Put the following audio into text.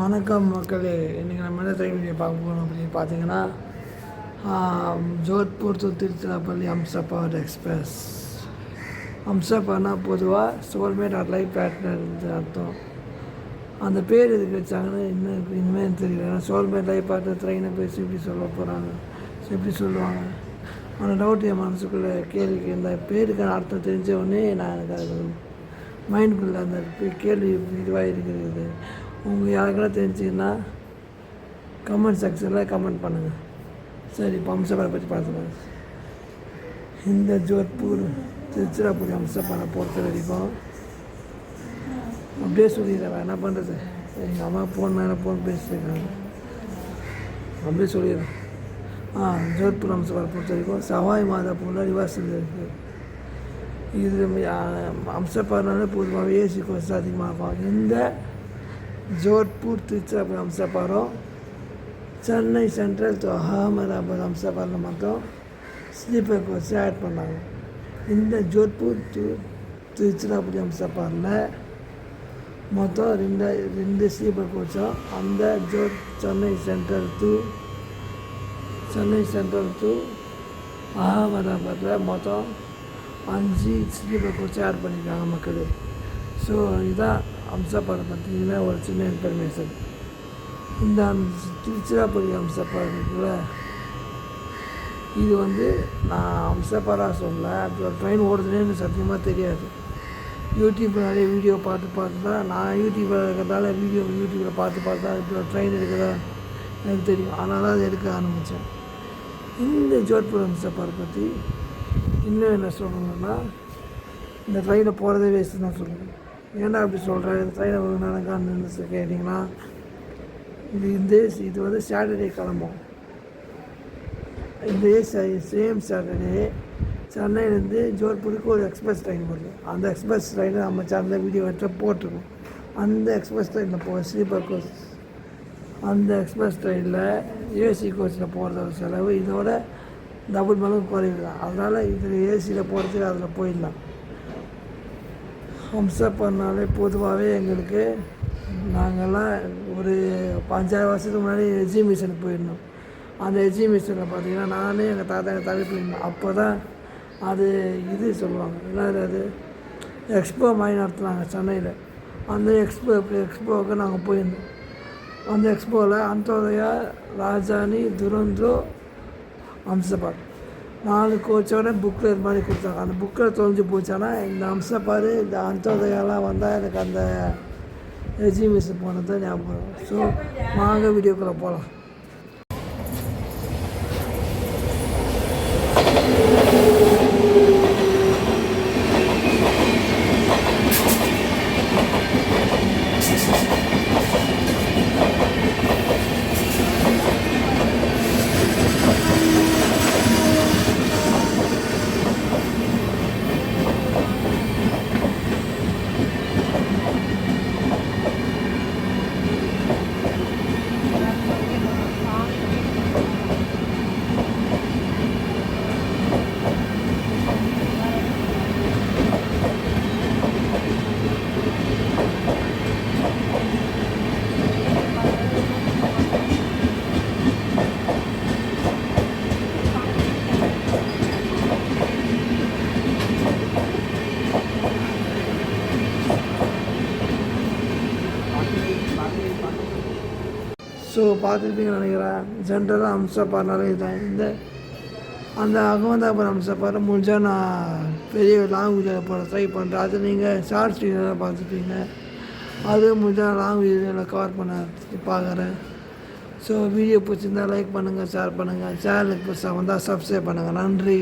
வணக்கம் மக்களே. இன்றைக்கி நம்ம என்ன ட்ரெயின் வீடியோ பார்க்க போகிறோம் அப்படின்னு பார்த்தீங்கன்னா, ஜோத்பூர் டு திருச்சிராப்பள்ளி ஹம்சஃபர் எக்ஸ்பிரஸ். ஹம்சஃபர்னா பொதுவாக சோல்மேட் ஆர் லைஃப் பார்ட்னர் அர்த்தம். அந்த பேர் எதுக்கு வச்சாங்கன்னு இன்னும் இனிமேல் தெரியல. ஏன்னா சோல்மேட் லைஃப் பார்ட்னர் ட்ரெயினை பேசி எப்படி சொல்ல போகிறாங்க, எப்படி சொல்லுவாங்க அந்த டவுட் என் மனசுக்குள்ளே கேள்விக்கு. இந்த பேருக்கான அர்த்தம் தெரிஞ்ச உடனே நான் எனக்கு அது மைண்டுக்குள்ளே அந்த கேள்வி இதுவாக இருக்கிறது. உங்கள் யாருக்கெல்லாம் தெரிஞ்சிங்கன்னா கமெண்ட் செக்ஷனில் கமெண்ட் பண்ணுங்கள். சரி, இப்போ ஹம்சஃபரை பற்றி பார்த்துக்கலாம். இந்த ஜோத்பூர் திருச்சிராப்பள்ளி ஹம்சஃபரை பொறுத்த வரைக்கும் அப்படியே சொல்லிடுறேன். என்ன பண்ணுறது, எங்கள் அம்மா ஃபோன் மேலே ஃபோன் பேசிட்டுருக்காங்க, அப்படியே சொல்லிடுறேன். ஜோத்பூர் ஹம்சஃபரை பொறுத்த வரைக்கும் சவாய் மாதாப்பூரில் ரிவர்ஸில் இருக்குது. இது ஹம்சஃபர்னாலே பொதுவாகவே ஏசி கோர்ஸ் அதிகமாக இருக்கும். இந்த ஜோத்பூர் திருச்சிராப்பள்ளி ஹம்சஃபரும் சென்னை சென்ட்ரல் டு அகமதாபாத் ஹம்சஃபரில் மட்டும் ஸ்லீப்பர் கோர்ஸ் ஆட் பண்ணாங்க. இந்த ஜோத்பூர் டு திருச்சிராப்பள்ளி ஹம்சஃபரில் மொத்தம் ரெண்டு ஸ்லீப்பர் கோர்ஸும், அந்த சென்னை சென்ட்ரல் டு அகமதாபாத்தில் மொத்தம் 5 ஸ்லீப்பர் கோர்ஸ் ஆட் பண்ணியிருக்காங்க மக்கள். ஸோ இதுதான் ஹம்சஃபரை பற்றின ஒரு சின்ன இன்ஃபர்மேஷன். இந்த திருச்சிராப்பள்ளி ஹம்சஃபர் இருக்குல்ல, இது நான் ஹம்சஃபராக சொல்ல, அப்படி ஒரு ட்ரெயின் ஓடுதுன்னு எனக்கு சத்தியமாக தெரியாது. யூடியூப்பில் நிறைய வீடியோ பார்த்து தான், நான் யூடியூப்பில் இருக்கிறதால யூடியூப்பில் பார்த்து தான் இப்படி ஒரு ட்ரெயின் இருக்குதா எனக்கு தெரியும். அதனால தான் அதை எடுக்க ஆரம்பித்தேன். இந்த ஜோத்பூர் ஹம்சஃபரை பற்றி இன்னும் என்ன சொல்லணும்னா, இந்த ட்ரெயினில் போகிறதே வேஸ்ட்டு தான் சொல்லுவேன். ஏன்னா அப்படி சொல்கிறேன், இந்த ட்ரெயினை ஒரு நடக்கான்னு கேட்டிங்கன்னா, இது சாட்டர்டே கிளம்பும். இந்த சேம் சாட்டர்டே சென்னையிலேருந்து ஜோத்பூருக்கு ஒரு எக்ஸ்பிரஸ் ட்ரெயின் வருது. அந்த எக்ஸ்பிரஸ் ட்ரெயினில் நம்ம சேனலில் வீடியோ எடுத்து போட்டிருக்கோம். அந்த எக்ஸ்பிரஸ் ட்ரெயினில் போகிற ஸ்லீப்பர் கோர்ஸ், அந்த எக்ஸ்பிரஸ் ட்ரெயினில் ஏசி கோர்ஸில் போகிறதோட செலவு இதோட டபுள் மடங்கு குறைவு தான். அதனால் இதில் ஏசியில் போகிறதுக்கு அதில் போயிடலாம். ஹம்சஃபர்னாலே பொதுவாகவே எங்களுக்கு, நாங்கள்லாம் ஒரு 5,000 வருஷத்துக்கு முன்னாடி எக்ஸிபிஷனுக்கு போயிருந்தோம். அந்த எக்ஸிபிஷனில் பார்த்திங்கன்னா நானே எங்கள் தாத்தா எங்கள் தம்பி போயிருந்தோம். அப்போ தான் அது சொல்லுவாங்க, என்னது அது எக்ஸ்போ மாதிரி நடத்துனாங்க சென்னையில். அந்த எக்ஸ்போவுக்கு நாங்கள் போயிருந்தோம். அந்த எக்ஸ்போவில் அந்தோதயா, ராஜானி, துரந்தோ, ஹம்சஃபர் 4 கோச்சோட புக்கில் மாதிரி கொடுத்தாங்க. அந்த புக்கில் தொலைஞ்சு போச்சானா இந்த ஹம்சஃபர், இந்த அந்தோதயாலாம் வந்தால் எனக்கு அந்த எக்ஸிபிஷன் போனது தான் ஞாபகம். ஸோ வாங்க வீடியோக்குள்ளே போகலாம். ஸோ பார்த்துருப்பீங்கன்னு நினைக்கிறேன். ஜென்ரலாக ஹம்சஃபர்னாலே இதுதான். அந்த அகமதாபாத் ஹம்சஃபரை முடிஞ்சால் நான் பெரிய லாங் வீடியோவில் போட ட்ரை பண்ணுறேன். அது நீங்கள் ஷார்ட்ஸ் வீடியோவில் பார்த்துருப்பீங்க. அது முடிஞ்சால் லாங் வீடியோவில் கவர் பண்ண பார்க்குறேன். ஸோ வீடியோ பிடிச்சிருந்தால் லைக் பண்ணுங்கள், ஷேர் பண்ணுங்கள். சேனலுக்கு புதுசாக வந்தால் சப்ஸ்கிரைப் பண்ணுங்கள். நன்றி.